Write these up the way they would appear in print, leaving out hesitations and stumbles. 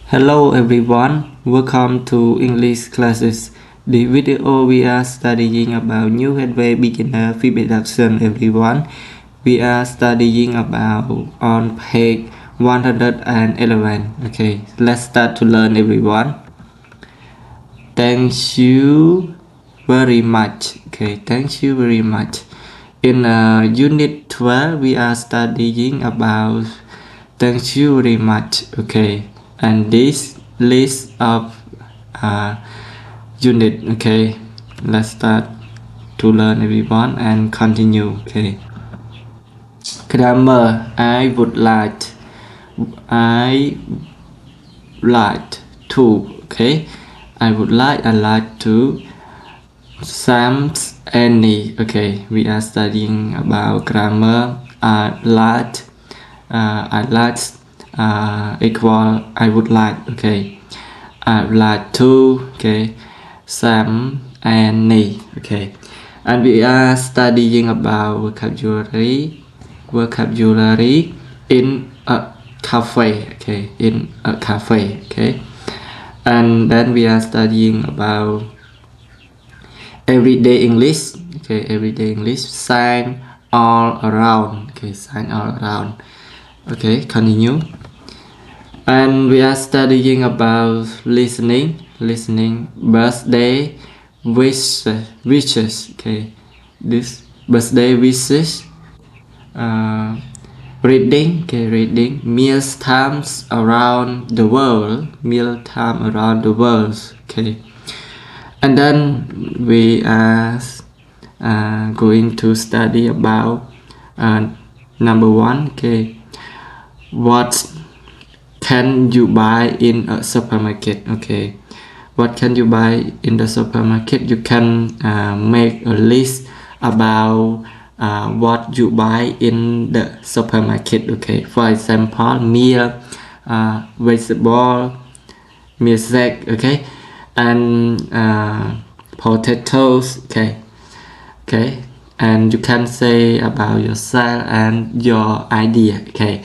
Hello everyone, welcome to English classes. The video we are studying about new Headway beginner introduction everyone. We are studying about on page 111. Okay, let's start to learn everyone. Thank you very much. Okay, thank you very much. In unit 12 we are studying about thank you very much. Okay, and this list of unit. Okay, let's start to learn everyone and continue. Okay, grammar. I would like to. Okay, I like to some any. Okay, we are studying about grammar. I like equal I would like. Okay, I would like to. Okay, some any. Okay, and we are studying about vocabulary in a cafe. Okay, in a cafe. Okay, and then we are studying about everyday English. Okay, everyday English. Sign all around. Okay, sign all around. Okay, continue. And we are studying about listening, birthday wishes. Okay, this birthday wishes. Reading. Okay, reading. Meal times around the world. Okay, and then we are going to study about number one. Okay, what can you buy in a supermarket? Okay, what can you buy in the supermarket? You can make a list about what you buy in the supermarket. Okay, for example, meal, vegetable, music. Okay, and potatoes. Okay, and you can say about yourself and your idea. Okay.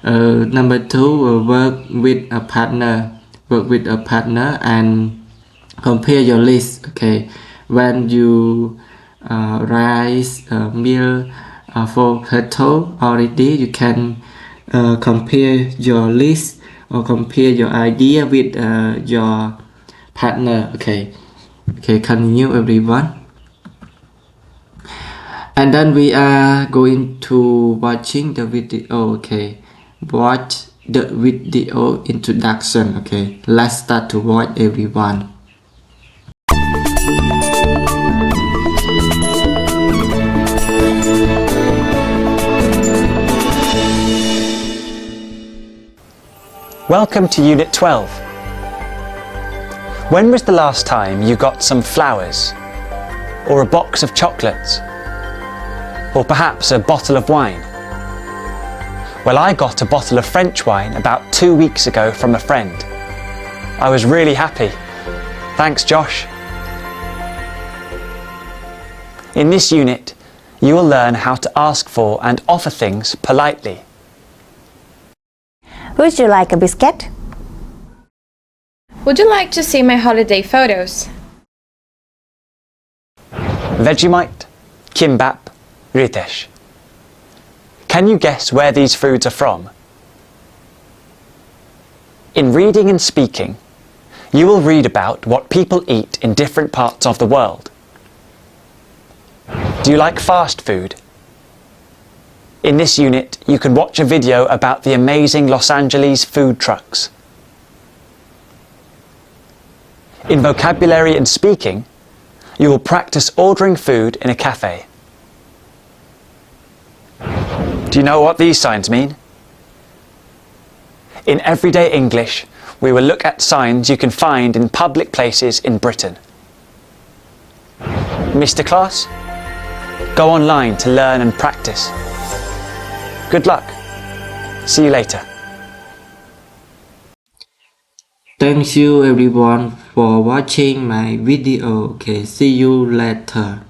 Number two, work with a partner and compare your list. Okay, when you raise a meal for potato already, you can compare your list or compare your idea with your partner. Okay, continue everyone. And then we are going to watching the video. Okay, watch the video introduction. Okay, let's start to watch everyone. Welcome to Unit 12. When was the last time you got some flowers? Or a box of chocolates? Or perhaps a bottle of wine? Well, I got a bottle of French wine about 2 weeks ago from a friend. I was really happy. Thanks, Josh. In this unit, you will learn how to ask for and offer things politely. Would you like a biscuit? Would you like to see my holiday photos? Vegemite, kimbap, ritesh. Can you guess where these foods are from? In reading and speaking, you will read about what people eat in different parts of the world. Do you like fast food? In this unit, you can watch a video about the amazing Los Angeles food trucks. In vocabulary and speaking, you will practice ordering food in a cafe. Do you know what these signs mean? In everyday English, we will look at signs you can find in public places in Britain. Mr. Class, go online to learn and practice. Good luck. See you later. Thank you everyone for watching my video. Okay, see you later.